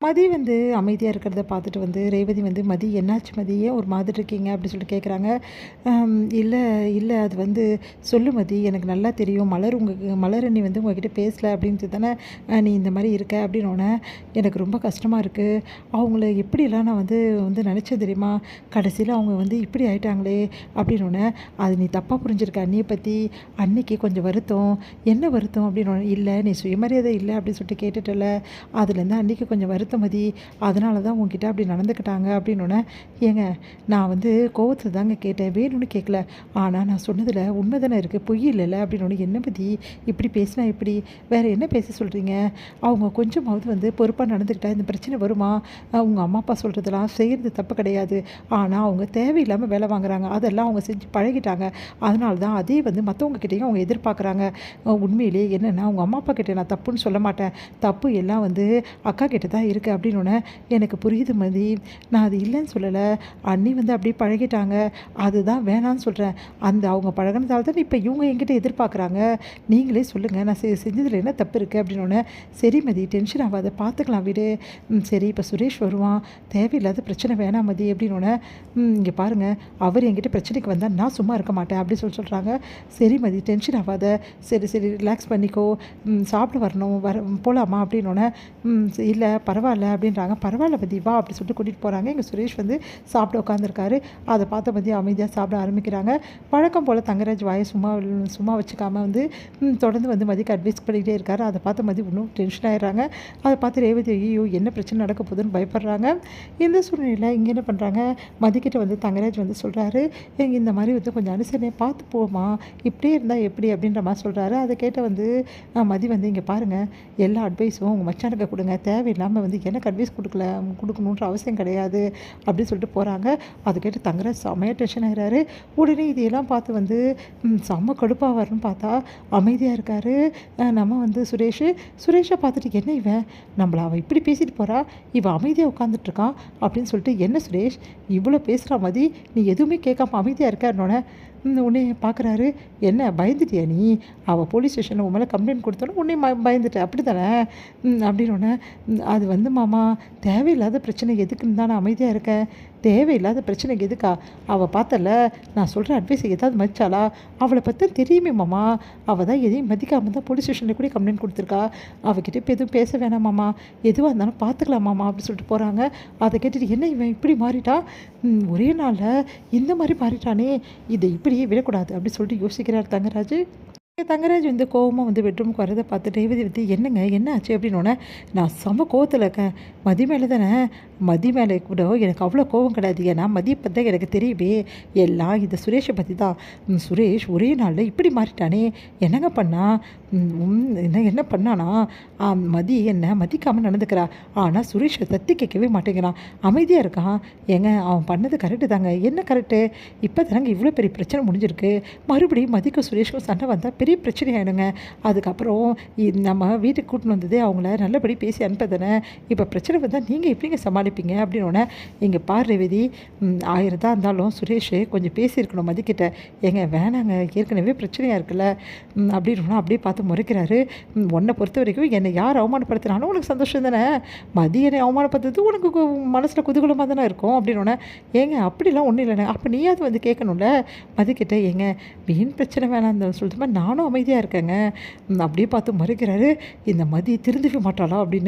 மதி வந்து அமைதியாக இருக்கிறத பார்த்துட்டு வந்து ரேவதி வந்து, "மதி என்னாச்சு மதி? ஏன் ஒரு மாதிரி இருக்கீங்க?" அப்படி சொல்லிட்டு கேட்குறாங்க. இல்லை இல்லை அது வந்து சொல்லு மதி, எனக்கு நல்லா தெரியும். மலர் அண்ணி வந்து உங்ககிட்ட பேசலை அப்படின்ட்டு தானே நீ இந்த மாதிரி இருக்க." அப்படின்னோடனே, "எனக்கு ரொம்ப கஷ்டமாக இருக்குது. அவங்கள எப்படிலாம் நான் வந்து வந்து நினச்சேன் தெரியுமா? கடைசியில் அவங்க வந்து இப்படி ஆயிட்டாங்களே." அப்படின்னோடனே, "அது நீ தப்பாக புரிஞ்சிருக்க அண்ணியை பற்றி. அன்னிக்கு கொஞ்சம் வருத்தம்." "என்ன வருத்தம்?" அப்படின்னோடனே, "இல்லை நீ சுயமரியாதை இல்லை அப்படின்னு சொல்லிட்டு கேட்டுட்டல, அதுலேருந்து அன்றைக்கி கொஞ்சம் வருத்தமதி, அதனால தான் உங்ககிட்ட அப்படி நடந்துக்கிட்டாங்க." அப்படின்னோடனே, "ஏங்க நான் வந்து கோவத்தில் தாங்க கேட்டேன், வேணும்னு கேட்கல. ஆனால் நான் சொன்னதில் உண்மை தானே இருக்குது, பொய் இல்லைல்ல." அப்படின்னோடனே, "என்ன பதி இப்படி பேசினா எப்படி? வேறு என்ன பேச சொல்கிறீங்க? அவங்க கொஞ்சமாவது வந்து பொறுப்பாக நடந்துக்கிட்டா இந்த பிரச்சனை வருமா? உங்கள் அம்மா அப்பா சொல்கிறதெல்லாம் செய்கிறது தப்பு கிடையாது. ஆனால் அவங்க தேவையில்லாமல் வேலை வாங்குறாங்க, அதெல்லாம் அவங்க செஞ்சு பழகிட்டாங்க. அதனால தான் அதே வந்து மற்றவங்க கிட்டேயும் அவங்க எதிர்பார்க்குறாங்க. உண்மையிலேயே என்னென்னா உங்கள் அம்மா அப்பா கிட்டே நான் தப்புன்னு சொல்ல மாட்டேன், தப்பு எல்லாம் வந்து அக்கா கிட்ட தான் இருக்குது." அப்படின்னோடனே, "எனக்கு புரியுது மதி, நான் அது இல்லைன்னு சொல்லலை. அண்ணி வந்து அப்படியே பழகிட்டாங்க, அதுதான் வேணான்னு சொல்கிறேன். அந்த அவங்க பழகினதால தான் இப்போ இவங்க என்கிட்ட எதிர்பார்க்குறாங்க. நீங்களே சொல்லுங்கள், நான் செஞ்சதில் என்ன தப்பு இருக்குது?" அப்படின்னோடனே, "சரி மதி டென்ஷன் ஆகாத, பார்த்துக்கலாம் விடு. சரி இப்போ சுரேஷ் வருவான், தேவையில்லாத பிரச்சனை வேணாம் மதி." அப்படின்னோடனே, "இங்கே பாருங்கள், அவர் என்கிட்ட பிரச்சனைக்கு வந்தால் நான் சும்மா இருக்க மாட்டேன்." அப்படி சொல்கிறாங்க. "சரி மதி டென்ஷன் ஆகாத, சரி சரி ரிலாக்ஸ் பண்ணிக்கோ, சாப்பிட வரணும் போகலாமா?" அப்படின்னோடனே, "இல்லை பரவாயில்ல." அப்படின்றாங்க. "பரவாயில்ல பதி வா." அப்படி சொல்லிட்டு கூட்டிகிட்டு போகிறாங்க. எங்கள் சுரேஷ் வந்து சாப்பிட உட்காந்துருக்காரு. அதை பார்த்த பதி அமைதியாக சாப்பிட ஆரம்பிக்கிறாங்க. வழக்கம் போல் தங்கராஜ் வாயை சும்மா வச்சுக்காமல் வந்து தொடர்ந்து வந்து மதிக்கு அட்வைஸ் பண்ணிகிட்டே இருக்காரு. அதை பார்த்த மதி இன்னும் டென்ஷன் ஆகிடுறாங்க. அதை பார்த்து ரேவதி, ஐயோ என்ன பிரச்சனை நடக்க போகுதுன்னு பயப்படுறாங்க. இந்த சூழ்நிலையில் இங்கே என்ன பண்ணுறாங்க, மதிக்கிட்ட வந்து தங்கராஜ் வந்து சொல்கிறாரு, இந்த மாதிரி வந்து கொஞ்சம் அனுசரணையை பார்த்து போமா, இப்படியே இருந்தால் எப்படி அப்படின்ற மாதிரி சொல்கிறாரு. அதை கேட்ட வந்து மதி வந்து, "இங்கே பாருங்கள், எல்லா அட்வைஸும் உங்கள் மச்சானுக்கு கொடுங்க, தேவையில்லாமல் வந்து எனக்கு அட்வைஸ் கொடுக்கணுன்ற அவசியம் கிடையாது." அப்படின்னு சொல்லிட்டு போகிறாங்க. அதை கேட்டு தங்கராஜ் செம்மையாக டென்ஷன் ஆகிறாரு. உடனே இதையெல்லாம் பார்த்து வந்து செம்ம கடுப்பாவாருன்னு பார்த்தா அமைதியாக இருக்கார் நம்ம வந்து சுரேஷை பார்த்துட்டு, "என்ன இவன் நம்மளை அவள் இப்படி பேசிட்டு போகிறா, இவன் அமைதியாக உட்காந்துட்ருக்கான்." அப்படின்னு சொல்லிட்டு, "என்ன சுரேஷ் இவ்வளோ பேசுகிறா மதி, நீ எதுவுமே கேட்காம அமைதியாக இருக்காருன்னொன்னே உடனே பார்க்குறாரு, "என்ன பயந்துட்டியா நீ? அவள் போலீஸ் ஸ்டேஷனில் உன் மேலே கம்ப்ளைண்ட் கொடுத்தோன்னே உடனே பயந்துட்டேன் அப்படி தானே?" அப்படின்னோடனே, "அது வந்து மாமா, தேவையில்லாத பிரச்சனை எதுக்குன்னு தான் நான் அமைதியாக இருக்கேன்." "தேவையில்லாத பிரச்சனைக்கு எதுக்கா? அவள் பார்த்தல, நான் சொல்கிற அட்வைஸை ஏதாவது மதிச்சாளா? அவளை பற்றி தெரியுமே மாமா, அவள் தான் எதையும் மதிக்காமல் தான் போலீஸ் ஸ்டேஷனில் கூட கம்ப்ளைண்ட் கொடுத்துருக்கா. அவகிட்ட இப்போ எதுவும் பேச வேணாம் மாமா, எதுவாக இருந்தாலும் பார்த்துக்கலாம் மாமா." அப்படி சொல்லிட்டு போகிறாங்க. அதை கேட்டுட்டு, "என்ன இவன் இப்படி மாறிட்டா, ஒரே நாளில் இந்த மாதிரி மாறிட்டானே, இதை இப்படியே விடக்கூடாது." அப்படி சொல்லிட்டு யோசிக்கிறார் தங்கராஜ். தங்கராஜ் வந்து கோவமாக வந்து பெட்ரூமுக்கு வரதை பார்த்து ரேவதி வந்து, "என்னங்க என்ன ஆச்சு?" அப்படின்னோடனே, "நான் செம்ம கோவத்தில் இருக்கேன். மதி மேலே தானே, மதி மேலே கூட எனக்கு அவ்வளோ கோவம் கிடையாது. ஏன்னா மதியை பற்றி தான் எனக்கு தெரியுமே, எல்லாம் இந்த சுரேஷை பற்றி தான். சுரேஷ் ஒரே நாளில் இப்படி மாறிட்டானே, என்னங்க பண்ணா? என்ன பண்ணானா? மதி என்ன மதிக்காமல் நடந்துக்கிறா, ஆனால் சுரேஷை தத்தி கேட்கவே மாட்டேங்கிறான், அமைதியாக இருக்கான். ஏங்க அவன் பண்ணது கரெக்டு தாங்க. என்ன கரெக்டு? இப்போ தானங்க இவ்வளோ பெரிய பிரச்சனை முடிஞ்சிருக்கு, மறுபடியும் மதிக்கும் சுரேஷும் சண்டை வந்தால் பெரிய பிரச்சனை ஆகிடுங்க. அதுக்கப்புறம் நம்ம வீட்டுக்கு கூட்டின்னு வந்ததே அவங்கள நல்லபடி பேசி அனுப்பதானே, இப்போ பிரச்சனை வந்தால் நீங்கள் எப்படிங்க சமாளிப்பீங்க?" அப்படின்னோடனே, "இங்கே பார் ரேவதி, 1000 தான் இருந்தாலும் சுரேஷ் கொஞ்சம் பேசியிருக்கணும் மதிக்கிட்ட. ஏங்க வேணாங்க, ஏற்கனவே பிரச்சனையாக இருக்குல்ல." அப்படின்னா அப்படியே பார்த்து முறைக்கிறாரு. "உன்னை பொறுத்த வரைக்கும் என்னை யார் அவமானப்படுத்தினாலும் உனக்கு சந்தோஷம் தானே, மதி என்னை அவமானப்படுத்துறது உனக்கு மனசில் குதூகலமாக தானே இருக்கும்." அப்படின்னோடனே, "ஏங்க அப்படிலாம் ஒன்றும் இல்லைண்ணே, அப்போ நீயாவது வந்து கேட்கணும்ல மதிக்கிட்ட, ஏங்க வீண் பிரச்சனை வேணாம் சொல்லிட்டு நானும் அமைதியாக இருக்கேங்க." அப்படியே பார்த்து மறைக்கிறாரு. இந்த மதி திருந்தவே மாட்டாளா அப்படின்னு.